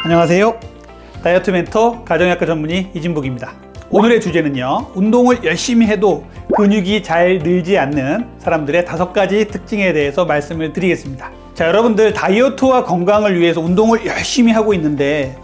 안녕하세요. 다이어트 멘토 가정의학과 전문의 이진복입니다. 오늘의 주제는요, 운동을 열심히 해도 근육이 잘 늘지 않는 사람들의 5가지 특징에 대해서 말씀을 드리겠습니다. 자, 여러분들 다이어트와 건강을 위해서 운동을 열심히 하고 있는데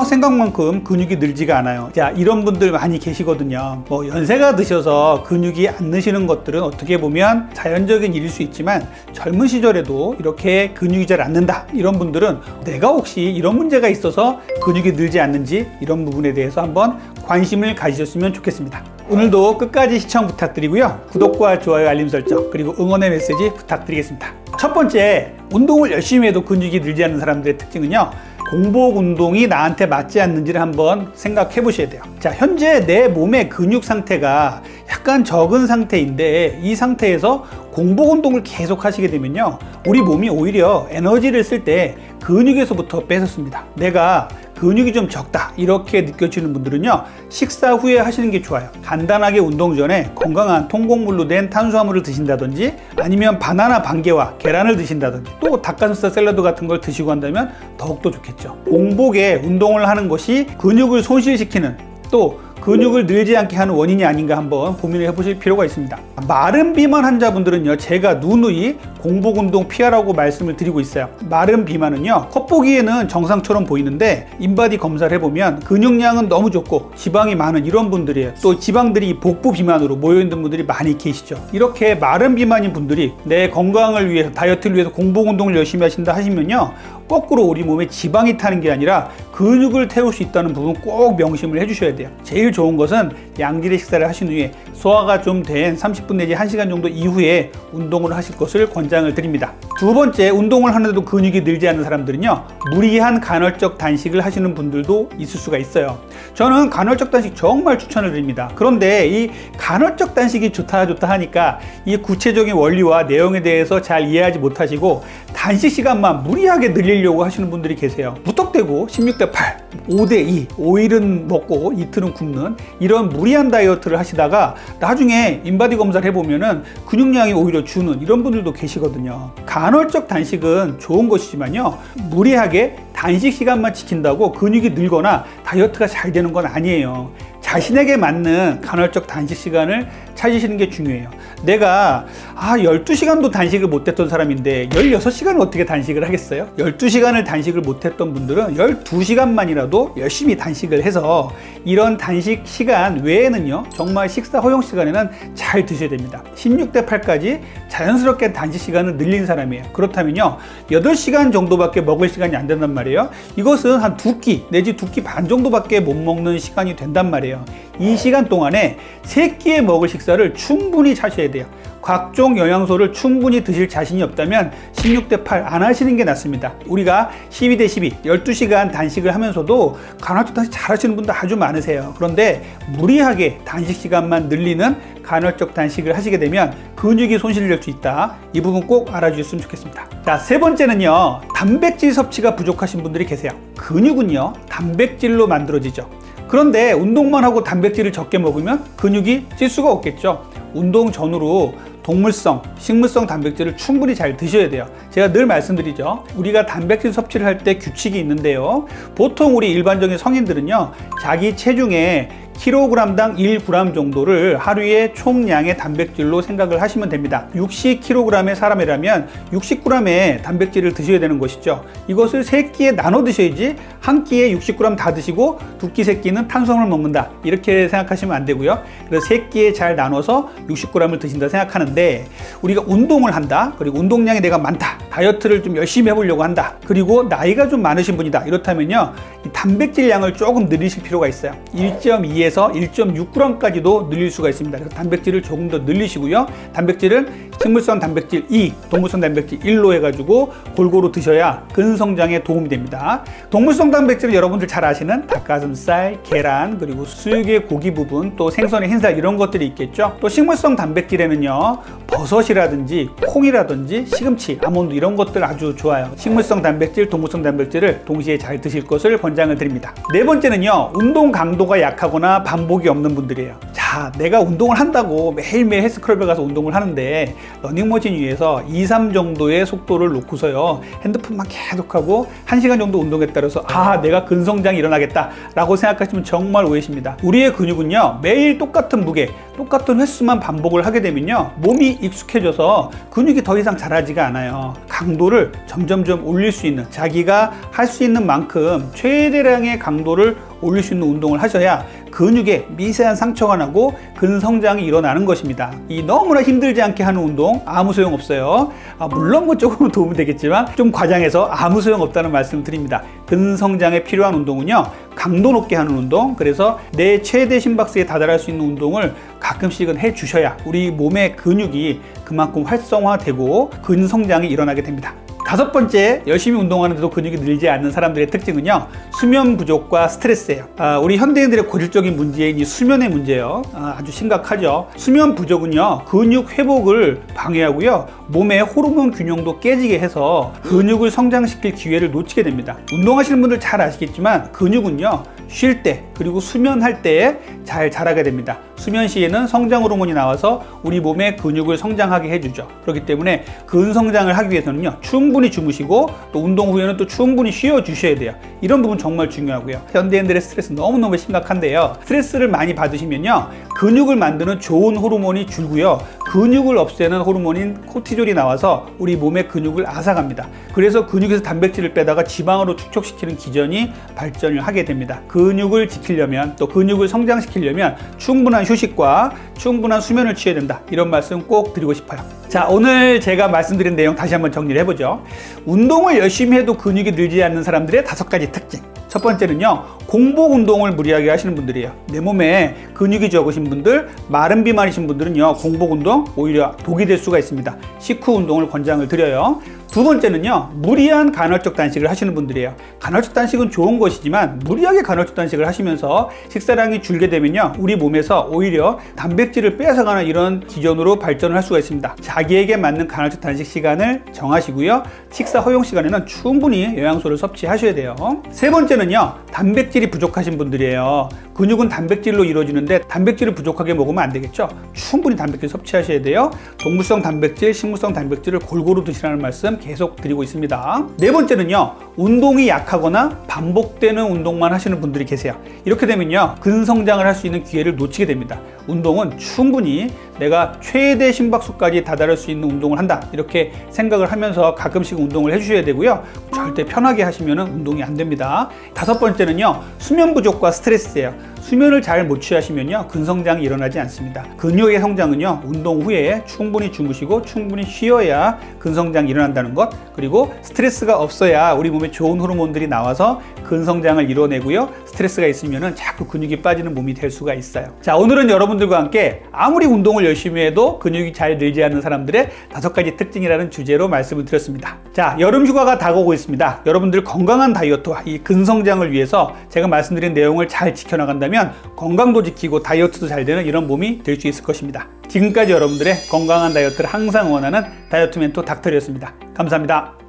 생각만큼 근육이 늘지가 않아요. 자, 이런 분들 많이 계시거든요. 연세가 드셔서 근육이 안 느시는 것들은 어떻게 보면 자연적인 일일 수 있지만 젊은 시절에도 이렇게 근육이 잘 안 는다, 이런 분들은 내가 혹시 이런 문제가 있어서 근육이 늘지 않는지, 이런 부분에 대해서 한번 관심을 가지셨으면 좋겠습니다. 오늘도 끝까지 시청 부탁드리고요, 구독과 좋아요, 알림 설정, 그리고 응원의 메시지 부탁드리겠습니다. 첫 번째, 운동을 열심히 해도 근육이 늘지 않는 사람들의 특징은요, 공복 운동이 나한테 맞지 않는지를 한번 생각해 보셔야 돼요. 자, 현재 내 몸의 근육 상태가 약간 적은 상태인데, 이 상태에서 공복 운동을 계속 하시게 되면요, 우리 몸이 오히려 에너지를 쓸 때 근육에서부터 뺏었습니다. 내가 근육이 좀 적다, 이렇게 느껴지는 분들은요, 식사 후에 하시는 게 좋아요. 간단하게 운동 전에 건강한 통곡물로 된 탄수화물을 드신다든지, 아니면 바나나 반개와 계란을 드신다든지, 또 닭가슴살 샐러드 같은 걸 드시고 한다면 더욱더 좋겠죠. 공복에 운동을 하는 것이 근육을 손실시키는, 또 근육을 늘지 않게 하는 원인이 아닌가 한번 고민을 해보실 필요가 있습니다. 마른 비만 환자분들은요, 제가 누누이 공복 운동 피하라고 말씀을 드리고 있어요. 마른 비만은요, 겉보기에는 정상처럼 보이는데 인바디 검사를 해보면 근육량은 너무 좋고 지방이 많은 이런 분들이에요. 또 지방들이 복부 비만으로 모여있는 분들이 많이 계시죠. 이렇게 마른 비만인 분들이 내 건강을 위해서, 다이어트를 위해서 공복 운동을 열심히 하신다 하시면요, 거꾸로 우리 몸에 지방이 타는 게 아니라 근육을 태울 수 있다는 부분 꼭 명심을 해주셔야 돼요. 제일 좋은 것은 양질의 식사를 하신 후에 소화가 좀 된 30분 내지 1시간 정도 이후에 운동을 하실 것을 권장을 드립니다. 두 번째, 운동을 하는데도 근육이 늘지 않는 사람들은요, 무리한 간헐적 단식을 하시는 분들도 있을 수가 있어요. 저는 간헐적 단식 정말 추천을 드립니다. 그런데 이 간헐적 단식이 좋다 하니까 이 구체적인 원리와 내용에 대해서 잘 이해하지 못하시고 단식 시간만 무리하게 늘리려고 하시는 분들이 계세요. 무턱대고 16대 8, 5대 2, 5일은 먹고 이틀은 굶는 이런 무리한 다이어트를 하시다가 나중에 인바디 검사를 해보면은 근육량이 오히려 주는 이런 분들도 계시거든요. 간헐적 단식은 좋은 것이지만요, 무리하게 단식 시간만 지킨다고 근육이 늘거나 다이어트가 잘 되는 건 아니에요. 자신에게 맞는 간헐적 단식 시간을 찾으시는 게 중요해요. 내가 12시간도 단식을 못했던 사람인데 16시간을 어떻게 단식을 하겠어요? 12시간을 단식을 못했던 분들은 12시간만이라도 열심히 단식을 해서, 이런 단식 시간 외에는요, 정말 식사 허용 시간에는 잘 드셔야 됩니다. 16대 8까지 자연스럽게 단식 시간을 늘린 사람이에요. 그렇다면요, 8시간 정도밖에 먹을 시간이 안 된단 말이에요. 이것은 한 2끼 내지 2끼 반 정도밖에 못 먹는 시간이 된단 말이에요. 이 시간 동안에 3끼에 먹을 식사를 충분히 하셔야 돼요. 각종 영양소를 충분히 드실 자신이 없다면 16대 8 안 하시는 게 낫습니다. 우리가 12대 12, 12시간 단식을 하면서도 간헐적 단식 잘 하시는 분들 아주 많으세요. 그런데 무리하게 단식 시간만 늘리는 간헐적 단식을 하시게 되면 근육이 손실될 수 있다. 이 부분 꼭 알아주셨으면 좋겠습니다. 자, 세 번째는요, 단백질 섭취가 부족하신 분들이 계세요. 근육은요, 단백질로 만들어지죠. 그런데 운동만 하고 단백질을 적게 먹으면 근육이 찔 수가 없겠죠. 운동 전후로 동물성, 식물성 단백질을 충분히 잘 드셔야 돼요. 제가 늘 말씀드리죠, 우리가 단백질 섭취를 할 때 규칙이 있는데요, 보통 우리 일반적인 성인들은요, 자기 체중에 kg당 1g 정도를 하루에 총량의 단백질로 생각을 하시면 됩니다. 60kg의 사람이라면 60g의 단백질을 드셔야 되는 것이죠. 이것을 3끼에 나눠 드셔야지 한 끼에 60g 다 드시고 2끼, 3끼는 탄수화물을 먹는다, 이렇게 생각하시면 안 되고요. 그래서 3끼에 잘 나눠서 60g을 드신다 생각하는데, 우리가 운동을 한다, 그리고 운동량이 내가 많다, 다이어트를 좀 열심히 해보려고 한다, 그리고 나이가 좀 많으신 분이다, 이렇다면요, 이 단백질 양을 조금 늘리실 필요가 있어요. 1.2에서 1.6g까지도 늘릴 수가 있습니다. 그래서 단백질을 조금 더 늘리시고요, 단백질은 식물성 단백질 2, 동물성 단백질 1로 해가지고 골고루 드셔야 근성장에 도움이 됩니다. 동물성 단백질은 여러분들 잘 아시는 닭가슴살, 계란, 그리고 수육의 고기 부분, 또 생선의 흰살, 이런 것들이 있겠죠. 또 식물성 단백질에는요, 버섯이라든지 콩이라든지 시금치, 아몬드, 이런 것들 아주 좋아요. 식물성 단백질, 동물성 단백질을 동시에 잘 드실 것을 권장을 드립니다. 네 번째는요, 운동 강도가 약하거나 반복이 없는 분들이에요. 자, 내가 운동을 한다고 매일매일 헬스클럽에 가서 운동을 하는데 러닝머신 위에서 2, 3 정도의 속도를 놓고서요 핸드폰만 계속하고 1시간 정도 운동했다 그래서 내가 근성장이 일어나겠다 라고 생각하시면 정말 오해십니다. 우리의 근육은요 매일 똑같은 무게, 똑같은 횟수만 반복을 하게 되면요 몸이 익숙해져서 근육이 더 이상 자라지가 않아요. 강도를 점점점 올릴 수 있는, 자기가 할 수 있는 만큼 최대량의 강도를 올릴 수 있는 운동을 하셔야 근육에 미세한 상처가 나고 근성장이 일어나는 것입니다. 이 너무나 힘들지 않게 하는 운동 아무 소용 없어요. 물론 뭐 조금은 도움이 되겠지만 좀 과장해서 아무 소용 없다는 말씀을 드립니다. 근성장에 필요한 운동은요 강도 높게 하는 운동, 그래서 내 최대 심박수에 다다를 수 있는 운동을 가끔씩은 해 주셔야 우리 몸의 근육이 그만큼 활성화되고 근성장이 일어나게 됩니다. 5번째, 열심히 운동하는데도 근육이 늘지 않는 사람들의 특징은요 수면 부족과 스트레스예요. 우리 현대인들의 고질적인 문제인 이 수면의 문제예요. 아주 심각하죠. 수면 부족은요 근육 회복을 방해하고요 몸의 호르몬 균형도 깨지게 해서 근육을 성장시킬 기회를 놓치게 됩니다. 운동하시는 분들 잘 아시겠지만 근육은요 쉴 때 그리고 수면할 때에 잘 자라게 됩니다. 수면 시에는 성장 호르몬이 나와서 우리 몸의 근육을 성장하게 해주죠. 그렇기 때문에 근성장을 하기 위해서는요 충분히 주무시고 또 운동 후에는 또 충분히 쉬어 주셔야 돼요. 이런 부분 정말 중요하고요. 현대인들의 스트레스 너무너무 심각한데요, 스트레스를 많이 받으시면요 근육을 만드는 좋은 호르몬이 줄고요 근육을 없애는 호르몬인 코티졸이 나와서 우리 몸의 근육을 앗아갑니다. 그래서 근육에서 단백질을 빼다가 지방으로 축적시키는 기전이 발전을 하게 됩니다. 근육을 지키려면 또 근육을 성장시키려면 충분한 휴식과 충분한 수면을 취해야 된다, 이런 말씀 꼭 드리고 싶어요. 자, 오늘 제가 말씀드린 내용 다시 한번 정리를 해보죠. 운동을 열심히 해도 근육이 늘지 않는 사람들의 5가지 특징. 첫 번째는요 공복 운동을 무리하게 하시는 분들이에요. 내 몸에 근육이 적으신 분들, 마른 비만이신 분들은요 공복 운동 오히려 독이 될 수가 있습니다. 식후 운동을 권장을 드려요. 두 번째는요 무리한 간헐적 단식을 하시는 분들이에요. 간헐적 단식은 좋은 것이지만 무리하게 간헐적 단식을 하시면서 식사량이 줄게 되면요 우리 몸에서 오히려 단백질을 뺏어가는 이런 기전으로 발전을 할 수가 있습니다. 자기에게 맞는 간헐적 단식 시간을 정하시고요 식사 허용 시간에는 충분히 영양소를 섭취하셔야 돼요. 세 번째는요 단백질이 부족하신 분들이에요. 근육은 단백질로 이루어지는데 단백질을 부족하게 먹으면 안 되겠죠. 충분히 단백질 섭취하셔야 돼요. 동물성 단백질, 식물성 단백질을 골고루 드시라는 말씀 계속 드리고 있습니다. 네 번째는요 운동이 약하거나 반복되는 운동만 하시는 분들이 계세요. 이렇게 되면요 근성장을 할 수 있는 기회를 놓치게 됩니다. 운동은 충분히 내가 최대 심박수까지 다다를 수 있는 운동을 한다, 이렇게 생각을 하면서 가끔씩 운동을 해주셔야 되고요 절대 편하게 하시면 운동이 안 됩니다. 5번째는요 수면 부족과 스트레스예요. 수면을 잘 못 취하시면요 근성장이 일어나지 않습니다. 근육의 성장은요 운동 후에 충분히 주무시고 충분히 쉬어야 근성장이 일어난다는 것, 그리고 스트레스가 없어야 우리 몸에 좋은 호르몬들이 나와서 근성장을 이뤄내고요 스트레스가 있으면 자꾸 근육이 빠지는 몸이 될 수가 있어요. 자, 오늘은 여러분들과 함께 아무리 운동을 열심히 해도 근육이 잘 늘지 않는 사람들의 5가지 특징이라는 주제로 말씀을 드렸습니다. 자, 여름 휴가가 다가오고 있습니다. 여러분들 건강한 다이어트와 이 근성장을 위해서 제가 말씀드린 내용을 잘 지켜나간다면 건강도 지키고 다이어트도 잘 되는 이런 몸이 될 수 있을 것입니다. 지금까지 여러분들의 건강한 다이어트를 항상 원하는 다이어트 멘토 닥터리였습니다. 감사합니다.